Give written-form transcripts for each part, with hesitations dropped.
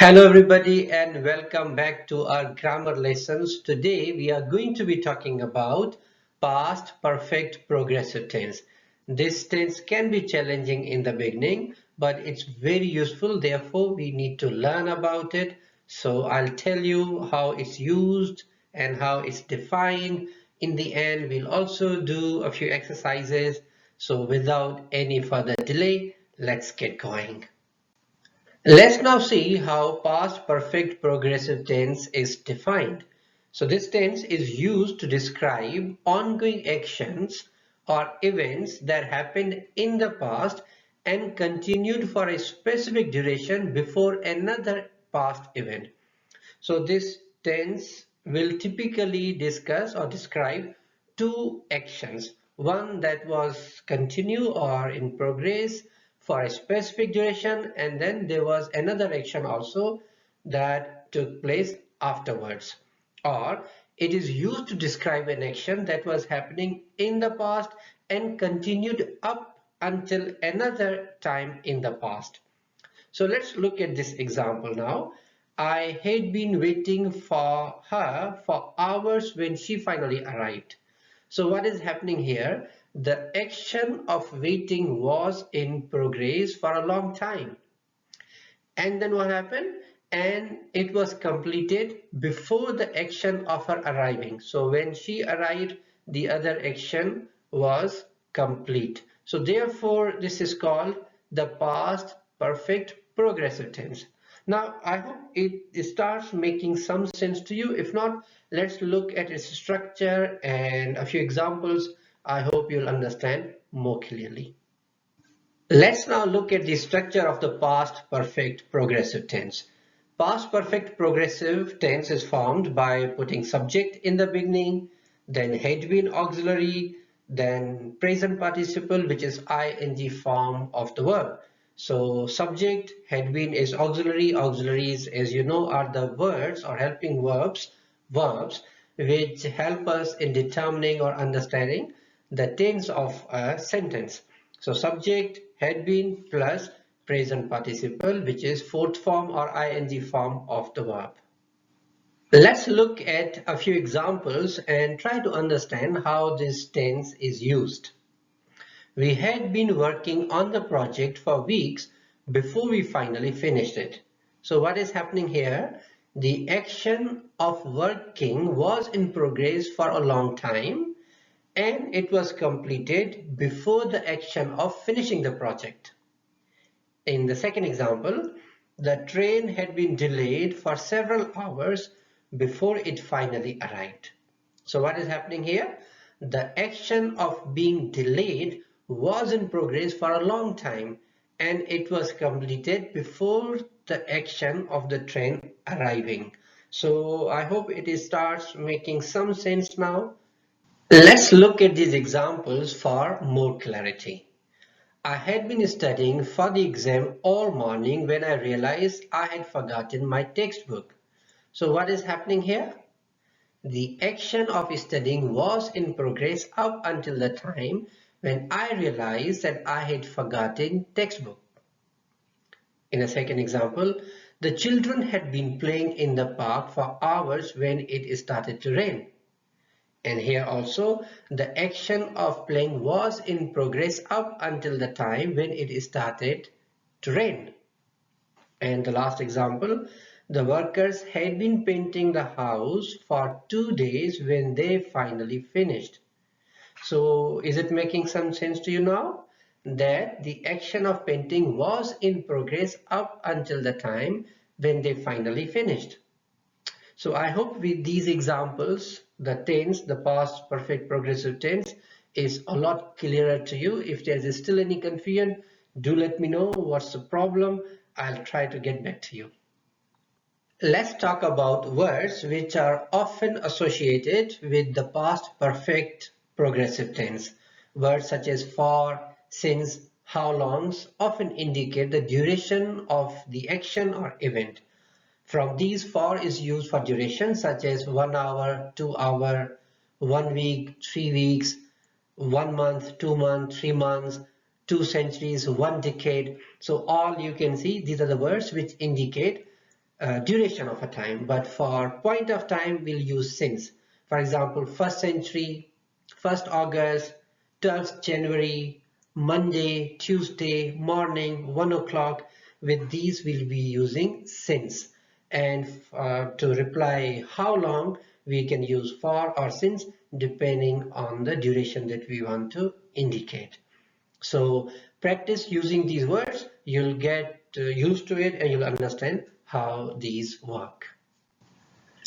Hello everybody and welcome back to our grammar lessons. Today we are going to be talking about past perfect progressive tense. This tense can be challenging in the beginning, but it's very useful. Therefore, we need to learn about it. So I'll tell you how it's used and how it's defined. In the end, we'll also do a few exercises. So without any further delay, let's get going. Let's now see how past perfect progressive tense is defined. So this tense is used to describe ongoing actions or events that happened in the past and continued for a specific duration before another past event. So this tense will typically discuss or describe two actions. One that was continue or in progress for a specific duration, and then there was another action also that took place afterwards. Or it is used to describe an action that was happening in the past and continued up until another time in the past. So let's look at this example now. I had been waiting for her for hours when she finally arrived. So what is happening here? The action of waiting was in progress for a long time. And then what happened? And it was completed before the action of her arriving. So when she arrived, the other action was complete. So therefore, this is called the past perfect progressive tense. Now, I hope it starts making some sense to you. If not, let's look at its structure and a few examples. I hope you'll understand more clearly. Let's now look at the structure of the past perfect progressive tense. Past perfect progressive tense is formed by putting subject in the beginning, then had been auxiliary, then present participle, which is ing form of the verb. So subject, had been is auxiliary. Auxiliaries, as you know, are the words or helping verbs which help us in determining or understanding the tense of a sentence. So subject, had been plus present participle, which is fourth form or ing form of the verb. Let's look at a few examples and try to understand how this tense is used. We had been working on the project for weeks before we finally finished it. So what is happening here? The action of working was in progress for a long time and it was completed before the action of finishing the project. In the second example, the train had been delayed for several hours before it finally arrived. So what is happening here? The action of being delayed was in progress for a long time and it was completed before the action of the train arriving. So I hope it starts making some sense now. Let's look at these examples for more clarity. I had been studying for the exam all morning when I realized I had forgotten my textbook. So what is happening here? The action of studying was in progress up until the time when I realized that I had forgotten textbook. In a second example, the children had been playing in the park for hours when it started to rain. And here also, the action of playing was in progress up until the time when it started to rain. And the last example, the workers had been painting the house for 2 days when they finally finished. So is it making some sense to you now? That the action of painting was in progress up until the time when they finally finished. So I hope with these examples, the tense, the past perfect progressive tense is a lot clearer to you. If there is still any confusion, do let me know what's the problem. I'll try to get back to you. Let's talk about words which are often associated with the past perfect progressive tense. Words such as for, since, how longs often indicate the duration of the action or event. From these, for is used for duration such as 1 hour, 2 hour, 1 week, 3 weeks, 1 month, 2 months, 3 months, 2 centuries, 1 decade. So all you can see, these are the words which indicate duration of a time, but for point of time we'll use since. For example, 1st century, 1st August, 12th January, Monday, Tuesday, morning, 1 o'clock. With these we'll be using since. And to reply how long, we can use for or since depending on the duration that we want to indicate. So practice using these words, you'll get used to it and you'll understand how these work.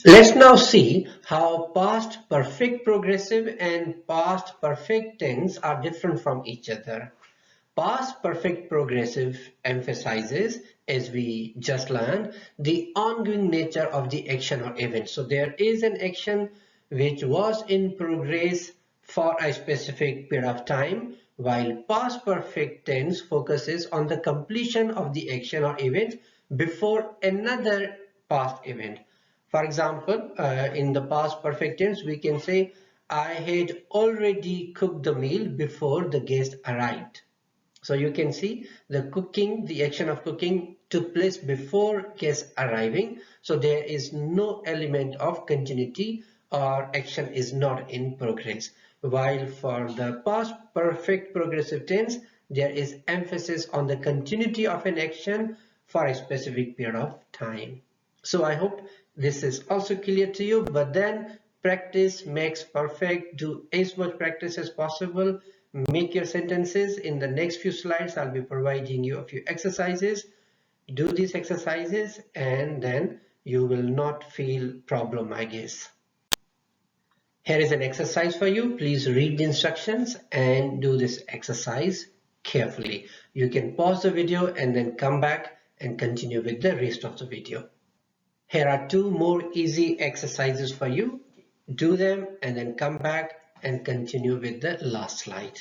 Let's now see how past perfect progressive and past perfect tense are different from each other. Past perfect progressive emphasizes, as we just learned, the ongoing nature of the action or event. So there is an action which was in progress for a specific period of time, while past perfect tense focuses on the completion of the action or event before another past event. For example, in the past perfect tense, we can say, I had already cooked the meal before the guest arrived. So you can see the action of cooking took place before guests arriving. So there is no element of continuity or action is not in progress. While for the past perfect progressive tense, there is emphasis on the continuity of an action for a specific period of time. So I hope this is also clear to you, but then practice makes perfect. Do as much practice as possible. Make your sentences. In the next few slides, I'll be providing you a few exercises. Do these exercises and then you will not feel problem, I guess. Here is an exercise for you. Please read the instructions and do this exercise carefully. You can pause the video and then come back and continue with the rest of the video. Here are two more easy exercises for you. Do them and then come back and continue with the last slide.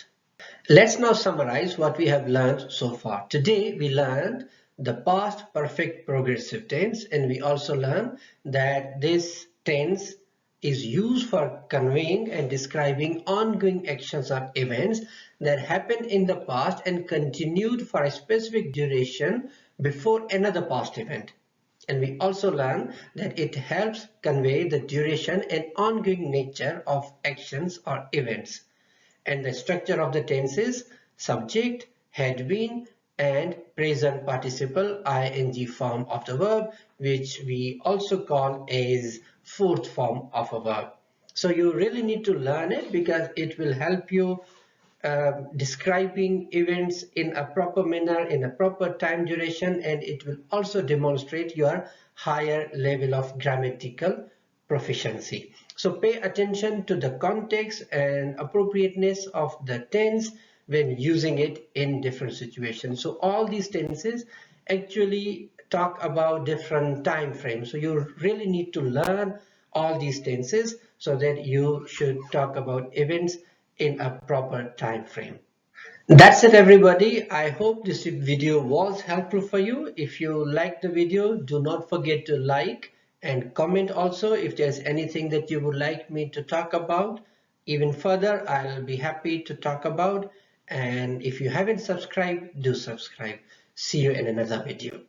Let's now summarize what we have learned so far. Today we learned the past perfect progressive tense, and we also learned that this tense is used for conveying and describing ongoing actions or events that happened in the past and continued for a specific duration before another past event. And we also learn that it helps convey the duration and ongoing nature of actions or events. And the structure of the tenses: subject, had been, and present participle ing form of the verb, which we also call as fourth form of a verb. So you really need to learn it because it will help you describing events in a proper manner, in a proper time duration, and it will also demonstrate your higher level of grammatical proficiency. So pay attention to the context and appropriateness of the tense when using it in different situations. So all these tenses actually talk about different time frames. So you really need to learn all these tenses so that you should talk about events in a proper time frame. That's it, everybody. I hope this video was helpful for you. If you liked the video, do not forget to like and comment also if there's anything that you would like me to talk about. Even further, I'll be happy to talk about. And if you haven't subscribed, do subscribe. See you in another video.